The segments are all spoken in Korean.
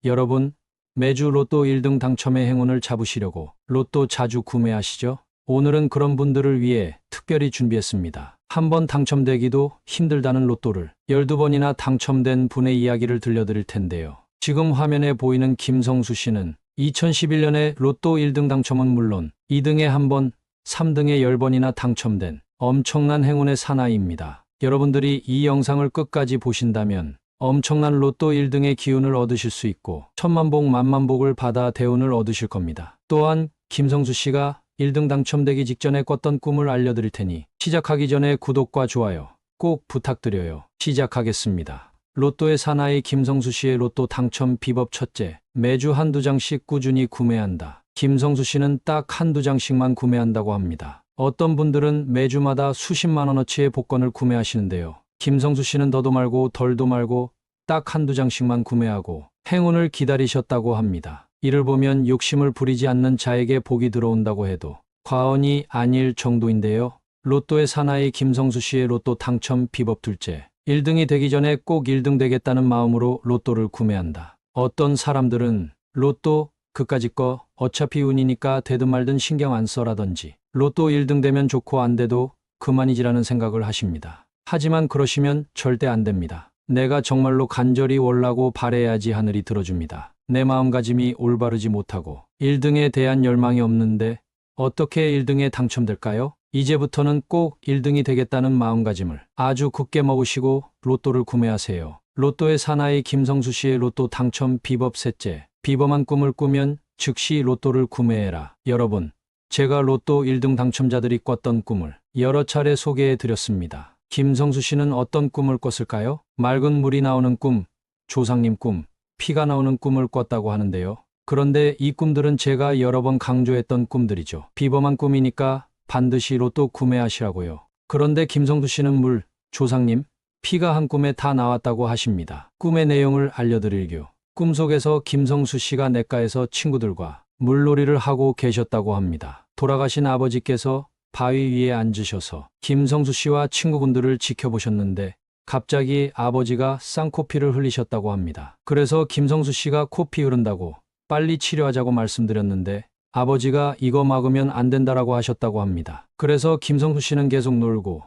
여러분, 매주 로또 1등 당첨의 행운을 잡으시려고 로또 자주 구매하시죠? 오늘은 그런 분들을 위해 특별히 준비했습니다. 한 번 당첨되기도 힘들다는 로또를 12번이나 당첨된 분의 이야기를 들려드릴 텐데요. 지금 화면에 보이는 김성수 씨는 2011년에 로또 1등 당첨은 물론 2등에 1번, 3등에 10번이나 당첨된 엄청난 행운의 사나이입니다. 여러분들이 이 영상을 끝까지 보신다면 엄청난 로또 1등의 기운을 얻으실 수 있고 천만복 만만복을 받아 대운을 얻으실 겁니다. 또한 김성수 씨가 1등 당첨되기 직전에 꿨던 꿈을 알려드릴 테니 시작하기 전에 구독과 좋아요 꼭 부탁드려요. 시작하겠습니다. 로또의 사나이 김성수 씨의 로또 당첨 비법 첫째, 매주 한두 장씩 꾸준히 구매한다. 김성수 씨는 딱 한두 장씩만 구매한다고 합니다. 어떤 분들은 매주마다 수십만 원어치의 복권을 구매하시는데요. 김성수 씨는 더도 말고 덜도 말고 딱 한두 장씩만 구매하고 행운을 기다리셨다고 합니다. 이를 보면 욕심을 부리지 않는 자에게 복이 들어온다고 해도 과언이 아닐 정도인데요. 로또의 사나이 김성수 씨의 로또 당첨 비법 둘째, 1등이 되기 전에 꼭 1등 되겠다는 마음으로 로또를 구매한다. 어떤 사람들은 로또 그까짓 거 어차피 운이니까 되든 말든 신경 안 써라든지 로또 1등 되면 좋고 안 돼도 그만이지라는 생각을 하십니다. 하지만 그러시면 절대 안 됩니다. 내가 정말로 간절히 원하고 바래야지 하늘이 들어줍니다. 내 마음가짐이 올바르지 못하고 1등에 대한 열망이 없는데 어떻게 1등에 당첨될까요? 이제부터는 꼭 1등이 되겠다는 마음가짐을 아주 굳게 먹으시고 로또를 구매하세요. 로또의 사나이 김성수 씨의 로또 당첨 비법 셋째, 비범한 꿈을 꾸면 즉시 로또를 구매해라. 여러분, 제가 로또 1등 당첨자들이 꿨던 꿈을 여러 차례 소개해 드렸습니다. 김성수 씨는 어떤 꿈을 꿨을까요? 맑은 물이 나오는 꿈, 조상님 꿈, 피가 나오는 꿈을 꿨다고 하는데요. 그런데 이 꿈들은 제가 여러 번 강조했던 꿈들이죠. 비범한 꿈이니까 반드시 로또 구매하시라고요. 그런데 김성수 씨는 물, 조상님, 피가 한 꿈에 다 나왔다고 하십니다. 꿈의 내용을 알려드릴게요. 꿈속에서 김성수 씨가 냇가에서 친구들과 물놀이를 하고 계셨다고 합니다. 돌아가신 아버지께서 바위 위에 앉으셔서 김성수 씨와 친구분들을 지켜보셨는데 갑자기 아버지가 쌍코피를 흘리셨다고 합니다. 그래서 김성수 씨가 코피 흐른다고 빨리 치료하자고 말씀드렸는데 아버지가 이거 막으면 안 된다라고 하셨다고 합니다. 그래서 김성수 씨는 계속 놀고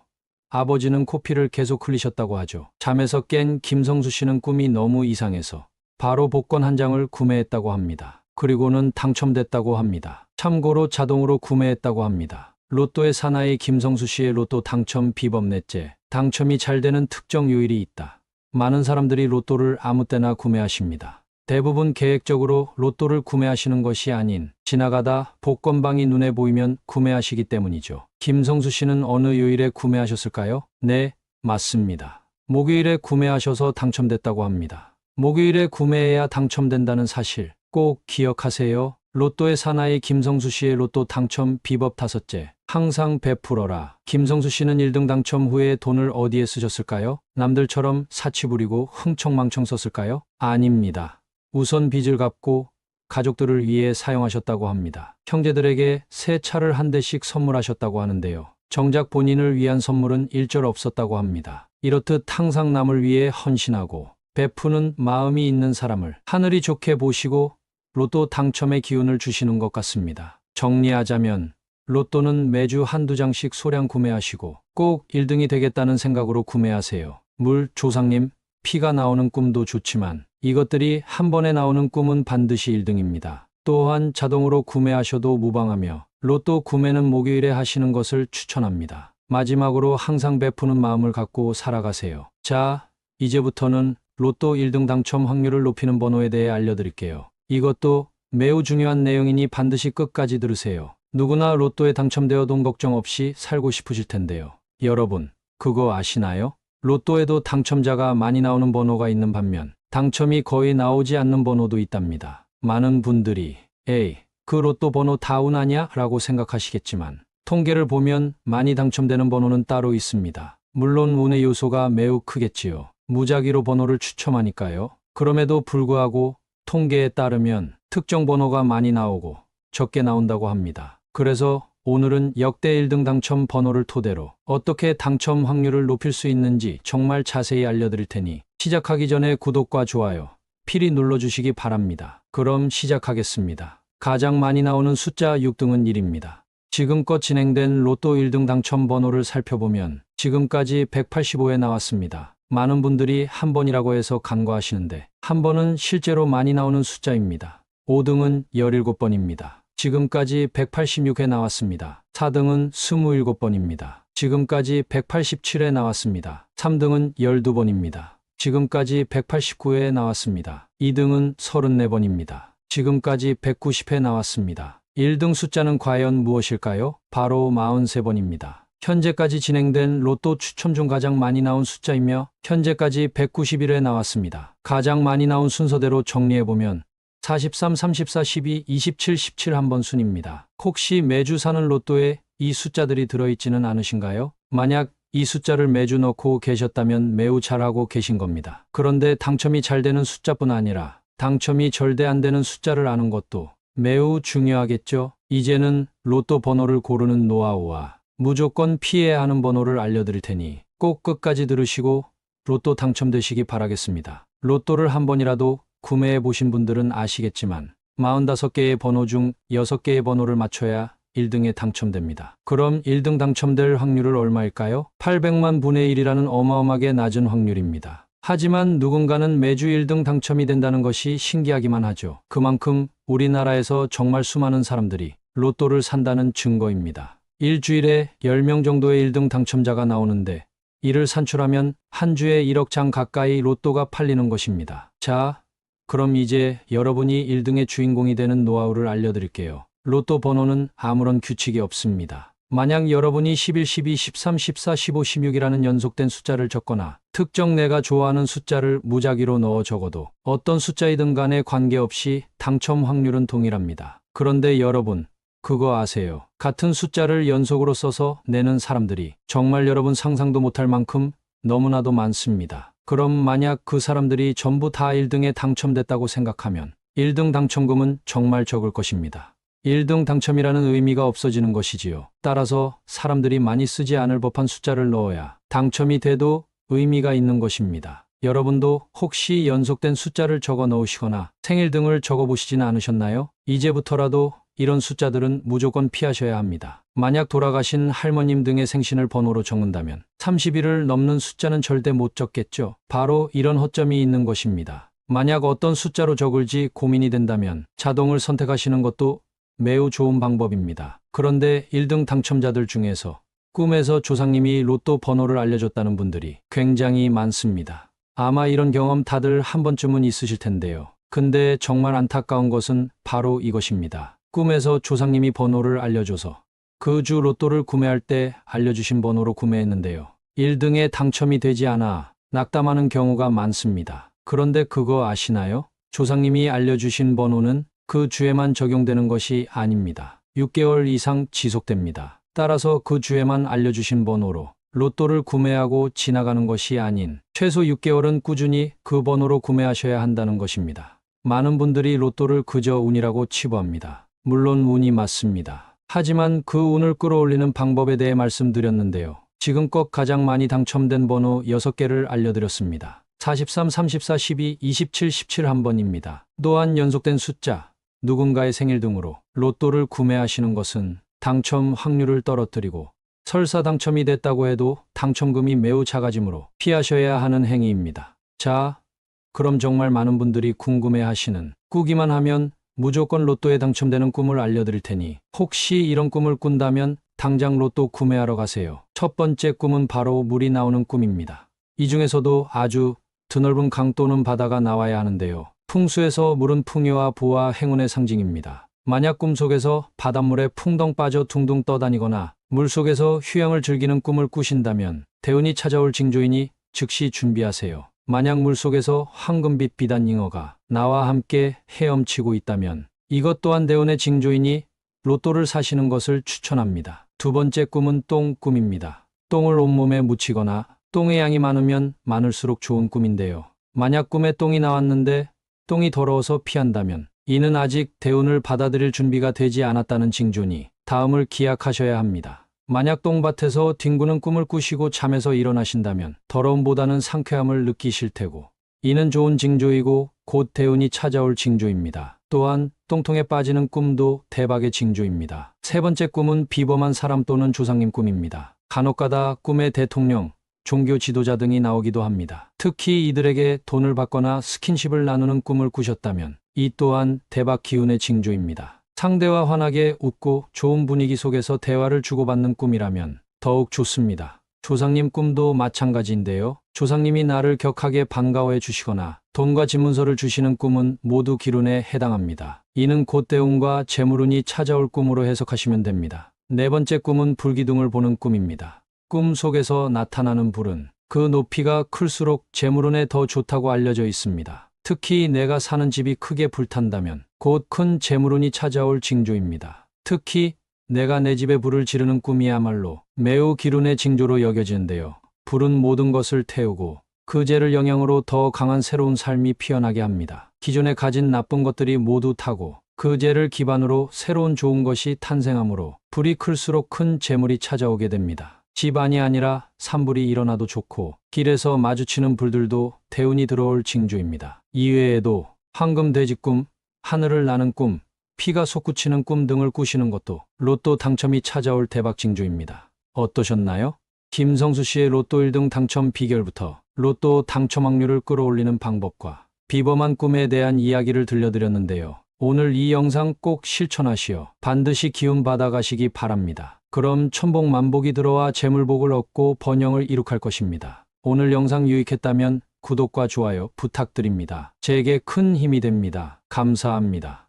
아버지는 코피를 계속 흘리셨다고 하죠. 잠에서 깬 김성수 씨는 꿈이 너무 이상해서 바로 복권 한 장을 구매했다고 합니다. 그리고는 당첨됐다고 합니다. 참고로 자동으로 구매했다고 합니다. 로또의 사나이 김성수 씨의 로또 당첨 비법 넷째, 당첨이 잘 되는 특정 요일이 있다. 많은 사람들이 로또를 아무 때나 구매하십니다. 대부분 계획적으로 로또를 구매하시는 것이 아닌 지나가다 복권방이 눈에 보이면 구매하시기 때문이죠. 김성수 씨는 어느 요일에 구매하셨을까요? 네, 맞습니다. 목요일에 구매하셔서 당첨됐다고 합니다. 목요일에 구매해야 당첨된다는 사실 꼭 기억하세요. 로또의 사나이 김성수 씨의 로또 당첨 비법 다섯째, 항상 베풀어라. 김성수 씨는 1등 당첨 후에 돈을 어디에 쓰셨을까요? 남들처럼 사치 부리고 흥청망청 썼을까요? 아닙니다. 우선 빚을 갚고 가족들을 위해 사용하셨다고 합니다. 형제들에게 새 차를 한 대씩 선물하셨다고 하는데요. 정작 본인을 위한 선물은 일절 없었다고 합니다. 이렇듯 항상 남을 위해 헌신하고 베푸는 마음이 있는 사람을 하늘이 좋게 보시고 로또 당첨의 기운을 주시는 것 같습니다. 정리하자면 로또는 매주 한두 장씩 소량 구매하시고 꼭 1등이 되겠다는 생각으로 구매하세요. 물, 조상님, 피가 나오는 꿈도 좋지만 이것들이 한 번에 나오는 꿈은 반드시 1등입니다. 또한 자동으로 구매하셔도 무방하며 로또 구매는 목요일에 하시는 것을 추천합니다. 마지막으로 항상 베푸는 마음을 갖고 살아가세요. 자, 이제부터는 로또 1등 당첨 확률을 높이는 번호에 대해 알려드릴게요. 이것도 매우 중요한 내용이니 반드시 끝까지 들으세요. 누구나 로또에 당첨되어 돈 걱정 없이 살고 싶으실 텐데요. 여러분, 그거 아시나요? 로또에도 당첨자가 많이 나오는 번호가 있는 반면 당첨이 거의 나오지 않는 번호도 있답니다. 많은 분들이 에이, 그 로또 번호 다 운하냐? 라고 생각하시겠지만 통계를 보면 많이 당첨되는 번호는 따로 있습니다. 물론 운의 요소가 매우 크겠지요. 무작위로 번호를 추첨하니까요. 그럼에도 불구하고 통계에 따르면 특정 번호가 많이 나오고 적게 나온다고 합니다. 그래서 오늘은 역대 1등 당첨 번호를 토대로 어떻게 당첨 확률을 높일 수 있는지 정말 자세히 알려드릴 테니 시작하기 전에 구독과 좋아요, 필히 눌러주시기 바랍니다. 그럼 시작하겠습니다. 가장 많이 나오는 숫자 6등은 1입니다. 지금껏 진행된 로또 1등 당첨 번호를 살펴보면 지금까지 185회 나왔습니다. 많은 분들이 한 번이라고 해서 간과하시는데 한 번은 실제로 많이 나오는 숫자입니다. 5등은 17번입니다. 지금까지 186회 나왔습니다. 4등은 27번입니다. 지금까지 187회 나왔습니다. 3등은 12번입니다. 지금까지 189회 나왔습니다. 2등은 34번입니다. 지금까지 190회 나왔습니다. 1등 숫자는 과연 무엇일까요? 바로 43번입니다. 현재까지 진행된 로또 추첨 중 가장 많이 나온 숫자이며 현재까지 191회 나왔습니다. 가장 많이 나온 순서대로 정리해보면 43, 34, 12, 27, 17 한 번 순입니다. 혹시 매주 사는 로또에 이 숫자들이 들어있지는 않으신가요? 만약 이 숫자를 매주 넣고 계셨다면 매우 잘하고 계신 겁니다. 그런데 당첨이 잘 되는 숫자뿐 아니라 당첨이 절대 안 되는 숫자를 아는 것도 매우 중요하겠죠? 이제는 로또 번호를 고르는 노하우와 무조건 피해야 하는 번호를 알려드릴 테니 꼭 끝까지 들으시고 로또 당첨되시기 바라겠습니다. 로또를 한 번이라도 구매해 보신 분들은 아시겠지만 45개의 번호 중 6개의 번호를 맞춰야 1등에 당첨됩니다. 그럼 1등 당첨될 확률은 얼마일까요? 800만 분의 1이라는 어마어마하게 낮은 확률입니다. 하지만 누군가는 매주 1등 당첨이 된다는 것이 신기하기만 하죠. 그만큼 우리나라에서 정말 수많은 사람들이 로또를 산다는 증거입니다. 일주일에 10명 정도의 1등 당첨자가 나오는데 이를 산출하면 한 주에 1억 장 가까이 로또가 팔리는 것입니다. 자, 그럼 이제 여러분이 1등의 주인공이 되는 노하우를 알려드릴게요. 로또 번호는 아무런 규칙이 없습니다. 만약 여러분이 11, 12, 13, 14, 15, 16이라는 연속된 숫자를 적거나 특정 내가 좋아하는 숫자를 무작위로 넣어 적어도 어떤 숫자이든 간에 관계없이 당첨 확률은 동일합니다. 그런데 여러분, 그거 아세요? 같은 숫자를 연속으로 써서 내는 사람들이 정말 여러분 상상도 못할 만큼 너무나도 많습니다. 그럼 만약 그 사람들이 전부 다 1등에 당첨됐다고 생각하면 1등 당첨금은 정말 적을 것입니다. 1등 당첨이라는 의미가 없어지는 것이지요. 따라서 사람들이 많이 쓰지 않을 법한 숫자를 넣어야 당첨이 돼도 의미가 있는 것입니다. 여러분도 혹시 연속된 숫자를 적어 넣으시거나 생일 등을 적어 보시지는 않으셨나요? 이제부터라도 이런 숫자들은 무조건 피하셔야 합니다. 만약 돌아가신 할머님 등의 생신을 번호로 적는다면 30일을 넘는 숫자는 절대 못 적겠죠. 바로 이런 허점이 있는 것입니다. 만약 어떤 숫자로 적을지 고민이 된다면 자동을 선택하시는 것도 매우 좋은 방법입니다. 그런데 1등 당첨자들 중에서 꿈에서 조상님이 로또 번호를 알려줬다는 분들이 굉장히 많습니다. 아마 이런 경험 다들 한 번쯤은 있으실 텐데요. 근데 정말 안타까운 것은 바로 이것입니다. 꿈에서 조상님이 번호를 알려줘서 그 주 로또를 구매할 때 알려주신 번호로 구매했는데요. 1등에 당첨이 되지 않아 낙담하는 경우가 많습니다. 그런데 그거 아시나요? 조상님이 알려주신 번호는 그 주에만 적용되는 것이 아닙니다. 6개월 이상 지속됩니다. 따라서 그 주에만 알려주신 번호로 로또를 구매하고 지나가는 것이 아닌 최소 6개월은 꾸준히 그 번호로 구매하셔야 한다는 것입니다. 많은 분들이 로또를 그저 운이라고 치부합니다. 물론 운이 맞습니다. 하지만 그 운을 끌어올리는 방법에 대해 말씀드렸는데요. 지금껏 가장 많이 당첨된 번호 6개를 알려드렸습니다. 43, 34, 12, 27, 17 한 번입니다. 또한 연속된 숫자, 누군가의 생일 등으로 로또를 구매하시는 것은 당첨 확률을 떨어뜨리고 설사 당첨이 됐다고 해도 당첨금이 매우 작아지므로 피하셔야 하는 행위입니다. 자, 그럼 정말 많은 분들이 궁금해하시는 꾸기만 하면 무조건 로또에 당첨되는 꿈을 알려드릴 테니 혹시 이런 꿈을 꾼다면 당장 로또 구매하러 가세요. 첫 번째 꿈은 바로 물이 나오는 꿈입니다. 이 중에서도 아주 드넓은 강 또는 바다가 나와야 하는데요. 풍수에서 물은 풍요와 부와 행운의 상징입니다. 만약 꿈속에서 바닷물에 풍덩 빠져 둥둥 떠다니거나 물속에서 휴양을 즐기는 꿈을 꾸신다면 대운이 찾아올 징조이니 즉시 준비하세요. 만약 물속에서 황금빛 비단잉어가 나와 함께 헤엄치고 있다면 이것 또한 대운의 징조이니 로또를 사시는 것을 추천합니다. 두 번째 꿈은 똥 꿈입니다. 똥을 온몸에 묻히거나 똥의 양이 많으면 많을수록 좋은 꿈인데요. 만약 꿈에 똥이 나왔는데 똥이 더러워서 피한다면 이는 아직 대운을 받아들일 준비가 되지 않았다는 징조니 다음을 기약하셔야 합니다. 만약 똥밭에서 뒹구는 꿈을 꾸시고 잠에서 일어나신다면 더러움보다는 상쾌함을 느끼실 테고 이는 좋은 징조이고 곧 대운이 찾아올 징조입니다. 또한 똥통에 빠지는 꿈도 대박의 징조입니다. 세 번째 꿈은 비범한 사람 또는 조상님 꿈입니다. 간혹가다 꿈에 대통령, 종교 지도자 등이 나오기도 합니다. 특히 이들에게 돈을 받거나 스킨십을 나누는 꿈을 꾸셨다면 이 또한 대박 기운의 징조입니다. 상대와 환하게 웃고 좋은 분위기 속에서 대화를 주고받는 꿈이라면 더욱 좋습니다. 조상님 꿈도 마찬가지인데요. 조상님이 나를 격하게 반가워해 주시거나 돈과 집문서를 주시는 꿈은 모두 기운에 해당합니다. 이는 곧 대운과 재물운이 찾아올 꿈으로 해석하시면 됩니다. 네 번째 꿈은 불기둥을 보는 꿈입니다. 꿈 속에서 나타나는 불은 그 높이가 클수록 재물운에 더 좋다고 알려져 있습니다. 특히 내가 사는 집이 크게 불탄다면 곧 큰 재물운이 찾아올 징조입니다. 특히 내가 내 집에 불을 지르는 꿈이야말로 매우 기운의 징조로 여겨지는데요. 불은 모든 것을 태우고 그 재를 영향으로 더 강한 새로운 삶이 피어나게 합니다. 기존에 가진 나쁜 것들이 모두 타고 그 재를 기반으로 새로운 좋은 것이 탄생하므로 불이 클수록 큰 재물이 찾아오게 됩니다. 집안이 아니라 산불이 일어나도 좋고 길에서 마주치는 불들도 대운이 들어올 징조입니다. 이외에도 황금 돼지꿈, 하늘을 나는 꿈, 피가 솟구치는 꿈 등을 꾸시는 것도 로또 당첨이 찾아올 대박 징조입니다. 어떠셨나요? 김성수 씨의 로또 1등 당첨 비결부터 로또 당첨 확률을 끌어올리는 방법과 비범한 꿈에 대한 이야기를 들려드렸는데요. 오늘 이 영상 꼭 실천하시어 반드시 기운 받아가시기 바랍니다. 그럼 천복만복이 들어와 재물복을 얻고 번영을 이룩할 것입니다. 오늘 영상 유익했다면 구독과 좋아요 부탁드립니다. 제게 큰 힘이 됩니다. 감사합니다.